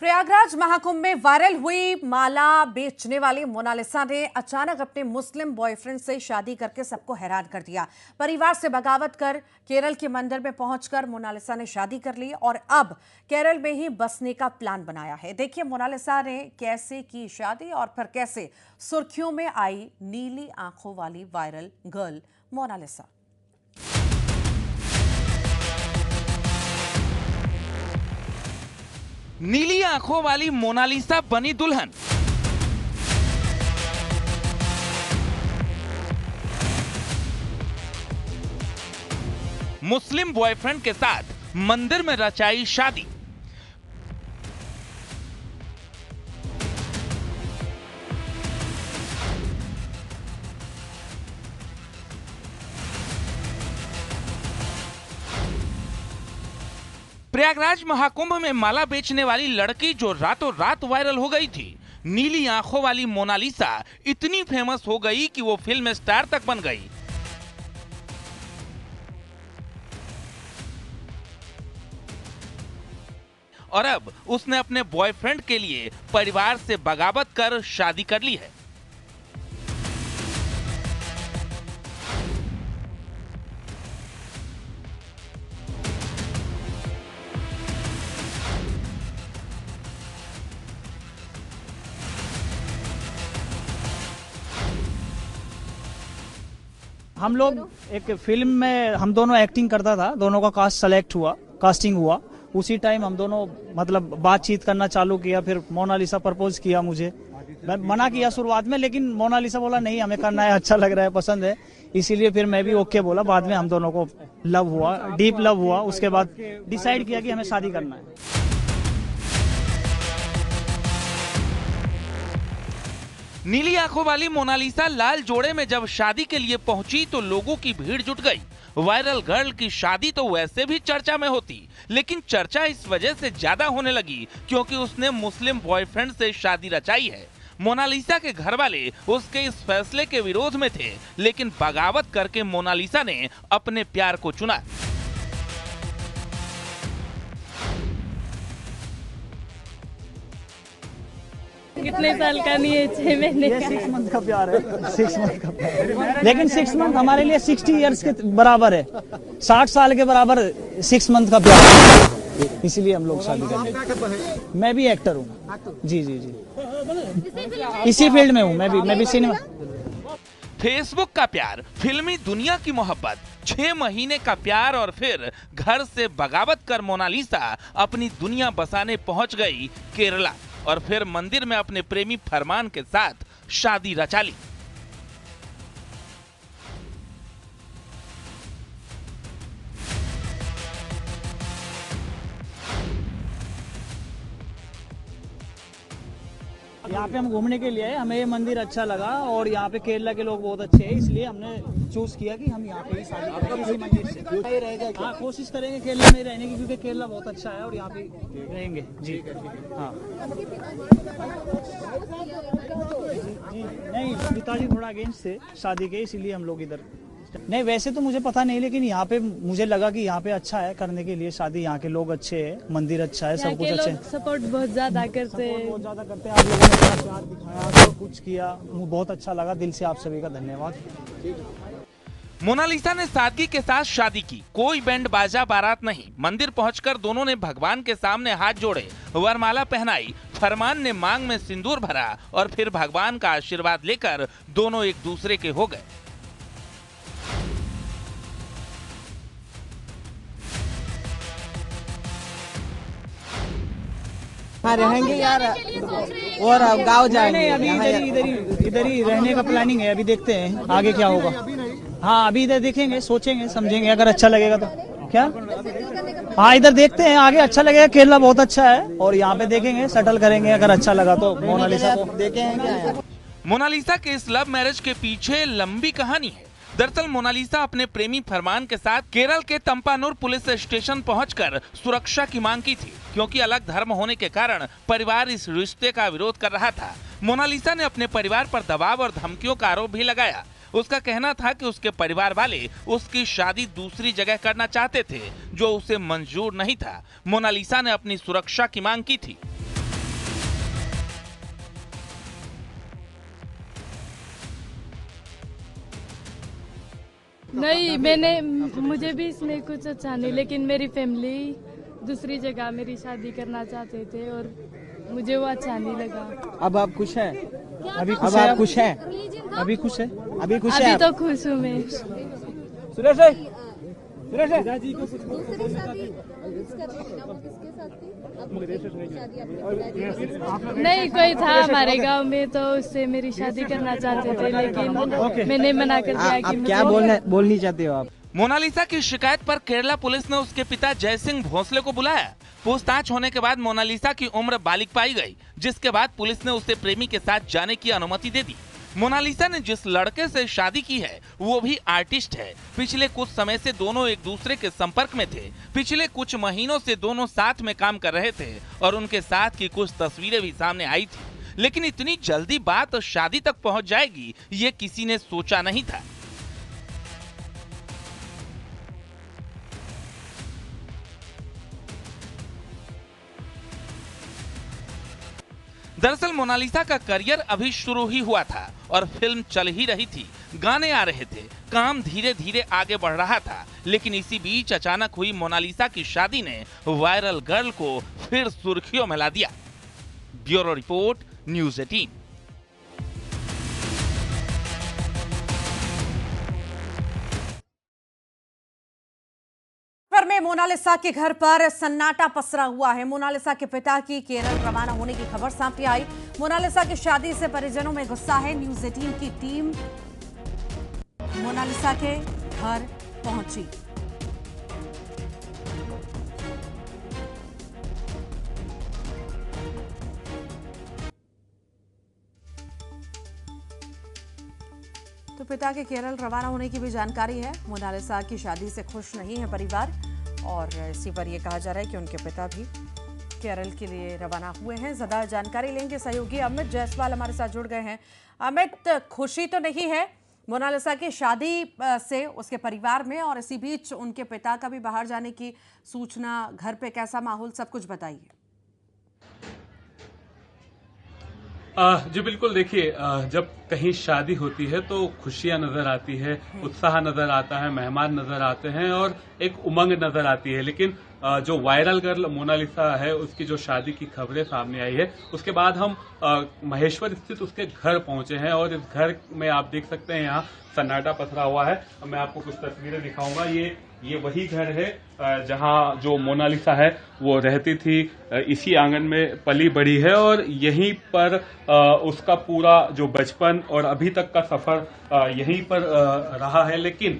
प्रयागराज महाकुंभ में वायरल हुई माला बेचने वाली मोनालिसा ने अचानक अपने मुस्लिम बॉयफ्रेंड से शादी करके सबको हैरान कर दिया। परिवार से बगावत कर केरल के मंदिर में पहुंचकर मोनालिसा ने शादी कर ली और अब केरल में ही बसने का प्लान बनाया है। देखिए मोनालिसा ने कैसे की शादी और फिर कैसे सुर्खियों में आई नीली आंखों वाली वायरल गर्ल मोनालिसा। नीली आंखों वाली मोनालिसा बनी दुल्हन। मुस्लिम बॉयफ्रेंड के साथ मंदिर में रचाई शादी। प्रयागराज महाकुंभ में माला बेचने वाली लड़की जो रातों रात वायरल हो गई थी, नीली आंखों वाली मोनालिसा इतनी फेमस हो गई कि वो फिल्म स्टार तक बन गई। और अब उसने अपने बॉयफ्रेंड के लिए परिवार से बगावत कर शादी कर ली है। हम लोग एक फिल्म में हम दोनों एक्टिंग करता था, दोनों का कास्टिंग हुआ। उसी टाइम हम दोनों मतलब बातचीत करना चालू किया। फिर मोनालिसा प्रपोज किया मुझे। मैं मना किया शुरुआत में, लेकिन मोनालिसा बोला नहीं हमें करना है, अच्छा लग रहा है, पसंद है। इसीलिए फिर मैं भी ओके बोला। बाद में हम दोनों को लव हुआ, डीप लव हुआ। उसके बाद डिसाइड किया कि हमें शादी करना है। नीली आंखों वाली मोनालिसा लाल जोड़े में जब शादी के लिए पहुंची तो लोगों की भीड़ जुट गई। वायरल गर्ल की शादी तो वैसे भी चर्चा में होती, लेकिन चर्चा इस वजह से ज्यादा होने लगी क्योंकि उसने मुस्लिम बॉयफ्रेंड से शादी रचाई है। मोनालिसा के घर वाले उसके इस फैसले के विरोध में थे, लेकिन बगावत करके मोनालिसा ने अपने प्यार को चुना। कितने साल का नहीं है, 6 महीने ये 6 मंथ का प्यार है। 6 मंथ का प्यार, लेकिन 6 मंथ हमारे लिए 60 इयर्स के बराबर है। 60 साल के बराबर 6 मंथ का प्यार है। इसीलिए हम लोग शादी करेंगे। मैं भी एक्टर हूँ। जी जी जी, इसी फील्ड में हूँ। मैं भी सिनेमा। फेसबुक का प्यार, फिल्मी दुनिया की मोहब्बत, 6 महीने का प्यार और फिर घर से बगावत कर मोनालिसा अपनी दुनिया बसाने पहुंच गई केरला और फिर मंदिर में अपने प्रेमी फरमान के साथ शादी रचा ली। यहाँ पे हम घूमने के लिए आए। हमें ये मंदिर अच्छा लगा और यहाँ पे केरला के लोग बहुत अच्छे हैं, इसलिए हमने चूज किया कि हम यहाँ पे ही शादी करेंगे इसी मंदिर से। हाँ, कोशिश करेंगे केरला में रहने की, क्योंकि केरला बहुत अच्छा है और यहाँ पे रहेंगे। जी हाँ जी, नहीं पिताजी थोड़ा अगेंस्ट थे शादी के, इसीलिए हम लोग इधर। नहीं वैसे तो मुझे पता नहीं, लेकिन यहाँ पे मुझे लगा कि यहाँ पे अच्छा है करने के लिए शादी। यहाँ के लोग अच्छे हैं, मंदिर अच्छा है, सब कुछ अच्छा है। सपोर्ट बहुत ज्यादा करते हैं। बहुत ज्यादा करते हैं। आप लोगों ने बड़ा प्यार दिखाया, सब कुछ किया, मुझे बहुत अच्छा लगा। दिल से आप सभी का धन्यवाद। मोनालिसा ने सादगी के साथ शादी की, कोई बैंड बाजा बारात नहीं। मंदिर पहुंचकर दोनों ने भगवान के सामने हाथ जोड़े, वरमाला पहनाई, फरमान ने मांग में सिंदूर भरा और फिर भगवान का आशीर्वाद लेकर दोनों एक दूसरे के हो गए। हाँ रहेंगे यार, और गाँव जाएंगे। अभी इधर ही रहने का प्लानिंग है। अभी देखते हैं आगे क्या होगा। हाँ अभी इधर देखेंगे, सोचेंगे, समझेंगे, अगर अच्छा लगेगा तो। क्या? हाँ इधर देखते हैं, आगे अच्छा लगेगा। केरला बहुत अच्छा है और यहाँ पे देखेंगे, सेटल करेंगे। अगर अच्छा लगा तो मोनालिसा को देखेंगे। मोनालिसा के इस लव मैरिज के पीछे लंबी कहानी है। दरअसल मोनालिसा अपने प्रेमी फरमान के साथ केरल के तंपानुर पुलिस स्टेशन पहुंचकर सुरक्षा की मांग की थी, क्योंकि अलग धर्म होने के कारण परिवार इस रिश्ते का विरोध कर रहा था। मोनालिसा ने अपने परिवार पर दबाव और धमकियों का आरोप भी लगाया। उसका कहना था कि उसके परिवार वाले उसकी शादी दूसरी जगह करना चाहते थे, जो उसे मंजूर नहीं था। मोनालिसा ने अपनी सुरक्षा की मांग की थी। नहीं, मुझे भी इसमें कुछ अच्छा नहीं, लेकिन मेरी फैमिली दूसरी जगह मेरी शादी करना चाहते थे और मुझे वो अच्छा नहीं लगा। अब आप खुश हैं? अभी अब आप खुश हैं? अभी खुश है? अभी खुश अभी हैं? तो खुश हूँ मैं। सुरेश है? सुरेश है? नहीं, कोई था हमारे गांव में तो उससे मेरी शादी करना चाहते थे, लेकिन मैंने मना कर दिया कि आप क्या बोलनी चाहते हो आप? मोनालिसा की शिकायत पर केरला पुलिस ने उसके पिता जय सिंह भोसले को बुलाया। पूछताछ होने के बाद मोनालिसा की उम्र बालिग पाई गई, जिसके बाद पुलिस ने उसे प्रेमी के साथ जाने की अनुमति दे दी। मोनालिसा ने जिस लड़के से शादी की है वो भी आर्टिस्ट है। पिछले कुछ समय से दोनों एक दूसरे के संपर्क में थे। पिछले कुछ महीनों से दोनों साथ में काम कर रहे थे और उनके साथ की कुछ तस्वीरें भी सामने आई थी। लेकिन इतनी जल्दी बात शादी तक पहुंच जाएगी ये किसी ने सोचा नहीं था। दरअसल मोनालिसा का करियर अभी शुरू ही हुआ था और फिल्म चल ही रही थी, गाने आ रहे थे, काम धीरे धीरे आगे बढ़ रहा था। लेकिन इसी बीच अचानक हुई मोनालिसा की शादी ने वायरल गर्ल को फिर सुर्खियों में ला दिया। Bureau report, news 18। में मोनालिसा के घर पर सन्नाटा पसरा हुआ है। मोनालिसा के पिता की केरल रवाना होने की खबर सामने आई। मोनालिसा की शादी से परिजनों में गुस्सा है। न्यूज़ 18 की टीम मोनालिसा के घर पहुंची। तो पिता के केरल रवाना होने की भी जानकारी है। मोनालिसा की शादी से खुश नहीं है परिवार और इसी पर यह कहा जा रहा है कि उनके पिता भी केरल के लिए रवाना हुए हैं। ज्यादा जानकारी लेंगे, सहयोगी अमित जायसवाल हमारे साथ जुड़ गए हैं। अमित, खुशी तो नहीं है मोनालिसा की शादी से उसके परिवार में, और इसी बीच उनके पिता का भी बाहर जाने की सूचना, घर पे कैसा माहौल, सब कुछ बताइए। जी बिल्कुल, देखिए जब कहीं शादी होती है तो खुशियां नजर आती है, उत्साह नजर आता है, मेहमान नजर आते हैं और एक उमंग नजर आती है। लेकिन जो वायरल गर्ल मोनालिसा है उसकी जो शादी की खबरें सामने आई है उसके बाद हम महेश्वर स्थित उसके घर पहुंचे हैं और इस घर में आप देख सकते हैं यहाँ सन्नाटा पसरा हुआ है। मैं आपको कुछ तस्वीरें दिखाऊंगा। ये वही घर है जहां जो मोनालिसा है वो रहती थी। इसी आंगन में पली बड़ी है और यहीं पर उसका पूरा जो बचपन और अभी तक का सफर यहीं पर रहा है। लेकिन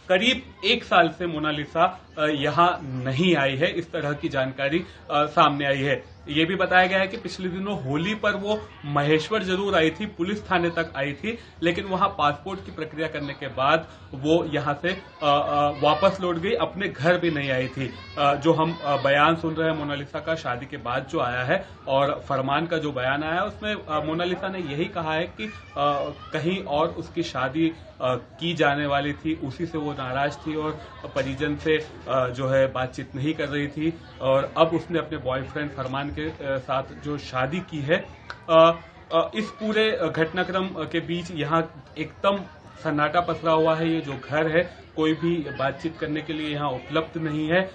करीब 1 साल से मोनालिसा यहाँ नहीं आई है, इस तरह की जानकारी सामने आई है। ये भी बताया गया है कि पिछले दिनों होली पर वो महेश्वर जरूर आई थी, पुलिस थाने तक आई थी, लेकिन वहां पासपोर्ट की प्रक्रिया करने के बाद वो यहां से वापस लौट गई, अपने घर भी नहीं आई थी। जो हम बयान सुन रहे हैं मोनालिसा का शादी के बाद जो आया है और फरमान का जो बयान आया है उसमें मोनालिसा ने यही कहा है कि कहीं और उसकी शादी की जाने वाली थी, उसी से वो नाराज थी और परिजन से जो है बातचीत नहीं कर रही थी। और अब उसने अपने बॉयफ्रेंड फरमान के साथ जो शादी की है, इस पूरे घटनाक्रम के बीच यहाँ एकदम सन्नाटा पसरा हुआ है। ये जो घर है कोई भी बातचीत करने के लिए यहाँ उपलब्ध नहीं है।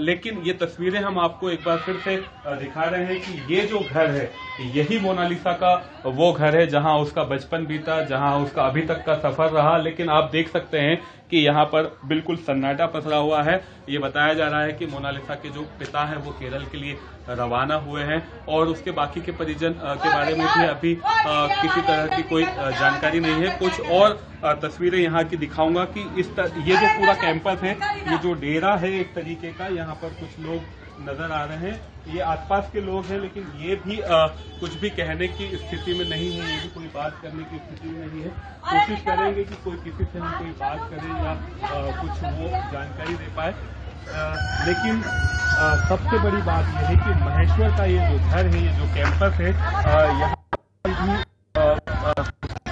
लेकिन ये तस्वीरें हम आपको एक बार फिर से दिखा रहे हैं कि ये जो घर है यही मोनालिसा का वो घर है जहां उसका बचपन बीता, जहां उसका अभी तक का सफर रहा। लेकिन आप देख सकते हैं कि यहाँ पर बिल्कुल सन्नाटा पसरा हुआ है। ये बताया जा रहा है कि मोनालिसा के जो पिता हैं वो केरल के लिए रवाना हुए हैं और उसके बाकी के परिजन के बारे में भी अभी किसी तरह की कोई जानकारी नहीं है। कुछ और तस्वीरें यहाँ की दिखाऊंगा कि ये जो पूरा कैंपस है, ये जो डेरा है एक तरीके का, यहाँ पर कुछ लोग नजर आ रहे हैं। ये आसपास के लोग हैं लेकिन ये भी कुछ भी कहने की स्थिति में नहीं है, ये भी कोई बात करने की स्थिति में नहीं है। कोशिश करेंगे कि कोई किसी से हम कोई बात करें या कुछ वो जानकारी दे पाए। लेकिन सबसे बड़ी बात यह है कि महेश्वर का ये जो घर है, ये जो कैंपस है, यहाँ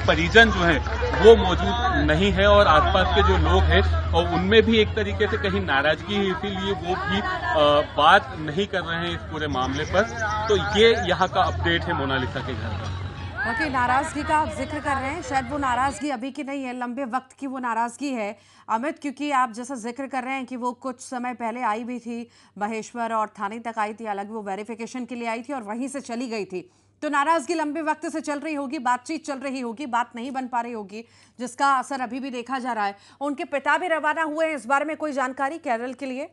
परिजन जो है वो मौजूद नहीं है और आसपास के जो लोग हैं और उनमें भी एक तरीके से कहीं नाराजगी है, इसीलिए वो भी बात नहीं कर रहे हैं इस पूरे मामले पर। तो ये यहाँ का अपडेट है मोनालिसा के घर का। ओके, नाराजगी का आप जिक्र कर रहे हैं, शायद वो नाराजगी अभी की नहीं है, लंबे वक्त की वो नाराजगी है अमित, क्योंकि आप जैसा जिक्र कर रहे हैं कि वो कुछ समय पहले आई भी थी महेश्वर और थाने तक आई थी, हालांकि वो वेरिफिकेशन के लिए आई थी और वहीं से चली गई थी। तो नाराजगी लंबे वक्त से चल रही होगी, बातचीत चल रही होगी, बात नहीं बन पा रही होगी, जिसका असर अभी भी देखा जा रहा है। उनके पिता भी रवाना हुए हैं, इस बारे में कोई जानकारी केरल के लिए?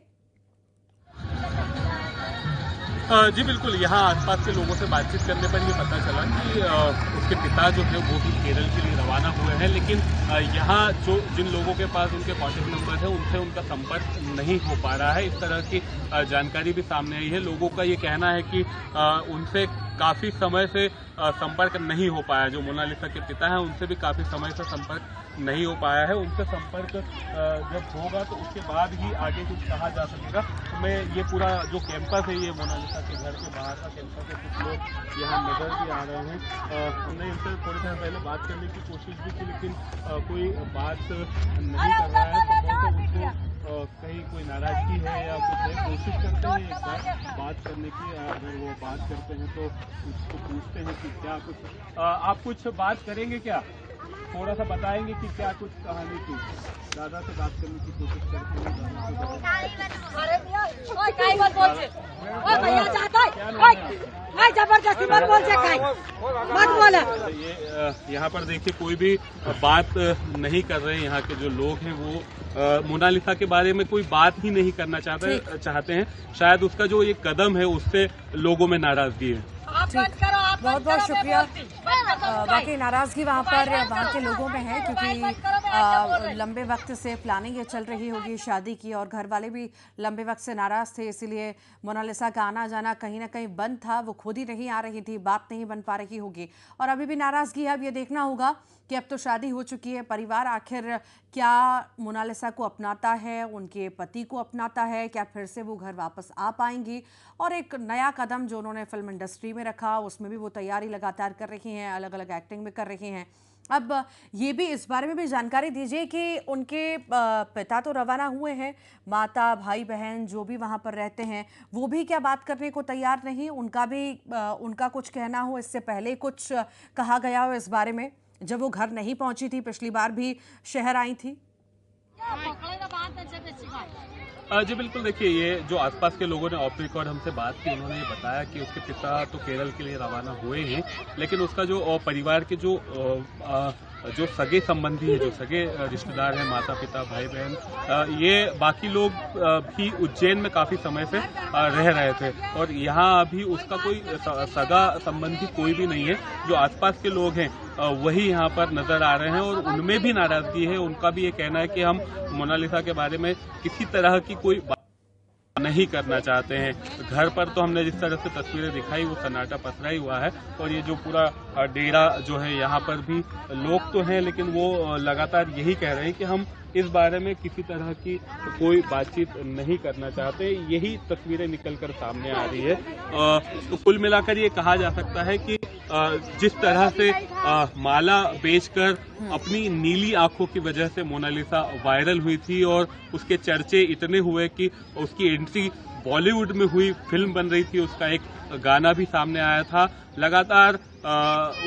जी बिल्कुल, यहाँ आसपास के लोगों से बातचीत करने पर ये पता चला कि उसके पिता जो है वो भी केरल के लिए रवाना हुए हैं, लेकिन यहाँ जो जिन लोगों के पास उनके कॉन्टैक्ट नंबर है उनसे उनका संपर्क नहीं हो पा रहा है। इस तरह की जानकारी भी सामने आई है। लोगों का ये कहना है कि उनसे काफ़ी समय से संपर्क नहीं हो पाया। जो मोनालिसा के पिता हैं उनसे भी काफ़ी समय से संपर्क नहीं हो पाया है। उनसे संपर्क जब होगा तो उसके बाद ही आगे कुछ कहा जा सकेगा। मैं ये पूरा जो कैंपस है, ये मोनालिसा के घर के बाहर का कैंपस है, कुछ लोग यहाँ नजर भी आ रहे हैं। हमने इनसे थोड़ी देर पहले बात करने की कोशिश भी की, लेकिन कोई बात नहीं कर रहा है। उनको कहीं कोई नाराजगी है या कुछ है, कोशिश करते हैं एक बार बात करने की। अगर वो बात करते हैं तो उसको पूछते हैं कि क्या कुछ आप कुछ बात करेंगे, क्या थोड़ा सा बताएंगे कि क्या कुछ कहानी थी। दादा से बात करने की कोशिश करते हैं। जबरदस्ती मत बोल मत बोले। ये यहाँ पर देखिए कोई भी बात नहीं कर रहे हैं। यहाँ के जो लोग हैं वो मोनालिसा के बारे में कोई बात ही नहीं करना चाहते हैं। शायद उसका जो ये कदम है उससे लोगों में नाराजगी है। बहुत बहुत शुक्रिया। बाकी नाराजगी वहाँ के लोगों में है, क्योंकि लंबे वक्त से प्लानिंग ये चल रही होगी शादी की, और घर वाले भी लंबे वक्त से नाराज थे, इसीलिए मोनालिसा का आना जाना कहीं ना कहीं बंद था। वो खुद ही नहीं आ रही थी, बात नहीं बन पा रही होगी, और अभी भी नाराजगी है। अब ये देखना होगा कि अब तो शादी हो चुकी है, परिवार आखिर क्या मोनालिसा को अपनाता है, उनके पति को अपनाता है, क्या फिर से वो घर वापस आ पाएंगी, और एक नया कदम जो उन्होंने फिल्म इंडस्ट्री में रखा उसमें भी वो तैयारी लगातार कर रही हैं, अलग अलग एक्टिंग में कर रही हैं। अब ये भी इस बारे में भी जानकारी दीजिए कि उनके पिता तो रवाना हुए हैं, माता भाई बहन जो भी वहाँ पर रहते हैं वो भी क्या बात करने को तैयार नहीं? उनका कुछ कहना हो, इससे पहले कुछ कहा गया हो इस बारे में, जब वो घर नहीं पहुंची थी, पिछली बार भी शहर आई थी? जी बिल्कुल, देखिए ये जो आसपास के लोगों ने ऑफ रिकॉर्ड हमसे बात की, उन्होंने ये बताया कि उसके पिता तो केरल के लिए रवाना हुए हैं, लेकिन उसका जो परिवार के जो सगे संबंधी है, जो सगे रिश्तेदार हैं, माता पिता भाई बहन, ये बाकी लोग भी उज्जैन में काफ़ी समय से रह रहे थे, और यहाँ अभी उसका कोई सगा संबंधी कोई भी नहीं है। जो आसपास के लोग हैं वही यहाँ पर नजर आ रहे हैं, और उनमें भी नाराजगी है। उनका भी ये कहना है कि हम मोनालिसा के बारे में किसी तरह की कोई बात नहीं करना चाहते हैं। घर पर तो हमने जिस तरह से तस्वीरें दिखाई वो सन्नाटा पसरा ही हुआ है, और ये जो पूरा डेरा जो है यहाँ पर भी लोग तो हैं, लेकिन वो लगातार यही कह रहे हैं कि हम इस बारे में किसी तरह की कोई बातचीत नहीं करना चाहते। यही तस्वीरें निकलकर सामने आ रही है। तो कुल मिलाकर ये कहा जा सकता है कि जिस तरह से माला बेचकर अपनी नीली आंखों की वजह से मोनालिसा वायरल हुई थी, और उसके चर्चे इतने हुए कि उसकी एंट्री बॉलीवुड में हुई, फिल्म बन रही थी, उसका एक गाना भी सामने आया था। लगातार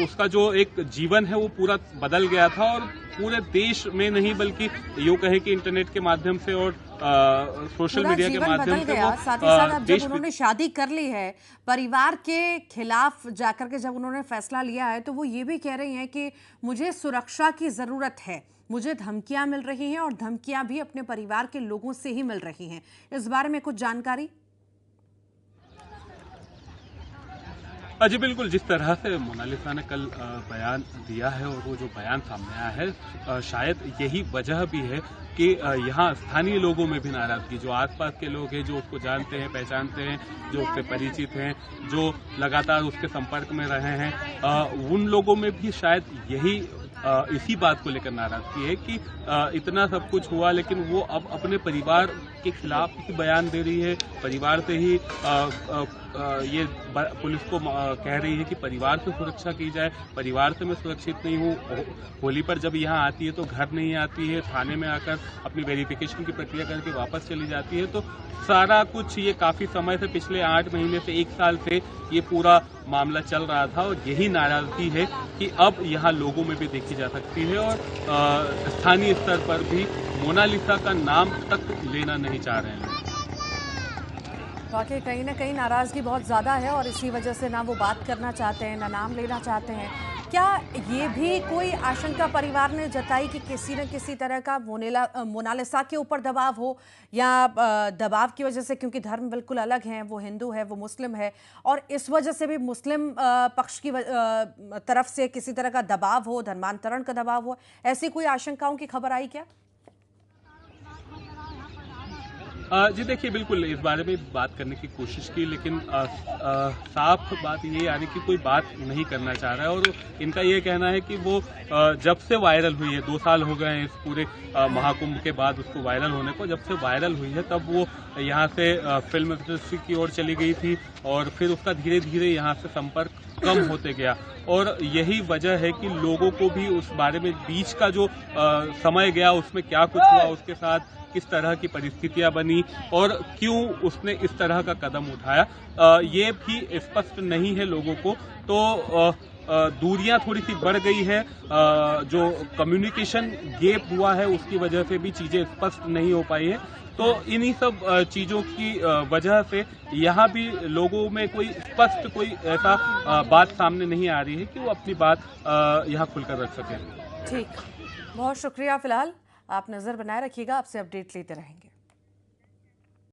उसका जो एक जीवन है वो पूरा बदल गया था, और पूरे देश में नहीं बल्कि यूँ कहे कि इंटरनेट के माध्यम से और सोशल मीडिया के माध्यम से वो साथ ही साथ अब जब उन्होंने शादी कर ली है, परिवार के खिलाफ जाकर के जब उन्होंने फैसला लिया है, तो वो ये भी कह रही हैं कि मुझे सुरक्षा की जरूरत है, मुझे धमकियां मिल रही हैं, और धमकियां भी अपने परिवार के लोगों से ही मिल रही हैं। इस बारे में कुछ जानकारी? जी बिल्कुल, जिस तरह से मोनालिसा ने कल बयान दिया है, और वो जो बयान सामने आया है, शायद यही वजह भी है कि यहाँ स्थानीय लोगों में भी नाराजगी, जो आसपास के लोग हैं, जो उसको जानते हैं, पहचानते हैं, जो उससे परिचित हैं, जो लगातार उसके संपर्क में रहे हैं, उन लोगों में भी शायद यही इसी बात को लेकर नाराजगी है कि इतना सब कुछ हुआ, लेकिन वो अब अपने परिवार के खिलाफ ही बयान दे रही है, परिवार से ही ये पुलिस को कह रही है कि परिवार से सुरक्षा की जाए, परिवार से मैं सुरक्षित नहीं हूँ। होली पर जब यहाँ आती है तो घर नहीं आती है, थाने में आकर अपनी वेरिफिकेशन की प्रक्रिया करके वापस चली जाती है। तो सारा कुछ ये काफी समय से, पिछले 8 महीने से 1 साल से ये पूरा मामला चल रहा था और यही नाराजगी है कि अब यहाँ लोगों में भी देखी जा सकती है और स्थानीय स्तर पर भी मोनालिसा का नाम तक लेना नहीं चाह रहे हैं। वाकई कहीं ना कहीं नाराजगी बहुत ज़्यादा है और इसी वजह से ना वो बात करना चाहते हैं, ना नाम लेना चाहते हैं। क्या ये भी कोई आशंका परिवार ने जताई कि किसी न किसी तरह का मोनालिसा के ऊपर दबाव हो, या दबाव की वजह से, क्योंकि धर्म बिल्कुल अलग हैं, वो हिंदू है, वो मुस्लिम है, और इस वजह से भी मुस्लिम पक्ष की तरफ से किसी तरह का दबाव हो, धर्मांतरण का दबाव हो, ऐसी कोई आशंकाओं की खबर आई क्या? जी देखिए, बिल्कुल इस बारे में बात करने की कोशिश की, लेकिन साफ बात ये यानी कि कोई बात नहीं करना चाह रहा है। और इनका ये कहना है कि वो जब से वायरल हुई है, 2 साल हो गए हैं इस पूरे महाकुंभ के बाद उसको वायरल होने को, जब से वायरल हुई है तब वो यहाँ से फिल्म इंडस्ट्री की ओर चली गई थी और फिर उसका धीरे धीरे यहाँ से संपर्क कम होते गया। और यही वजह है कि लोगों को भी उस बारे में बीच का जो समय गया उसमें क्या कुछ हुआ, उसके साथ किस तरह की परिस्थितियां बनी और क्यों उसने इस तरह का कदम उठाया, ये भी स्पष्ट नहीं है लोगों को। तो दूरियां थोड़ी सी बढ़ गई है, जो कम्युनिकेशन गैप हुआ है उसकी वजह से भी चीजें स्पष्ट नहीं हो पाई है। तो इन्हीं सब चीजों की वजह से यहाँ भी लोगों में कोई स्पष्ट कोई ऐसा बात सामने नहीं आ रही है कि वो अपनी बात यहाँ खुलकर रख सकें। ठीक, बहुत शुक्रिया। फिलहाल आप नजर बनाए रखिएगा, आपसे अपडेट लेते रहेंगे।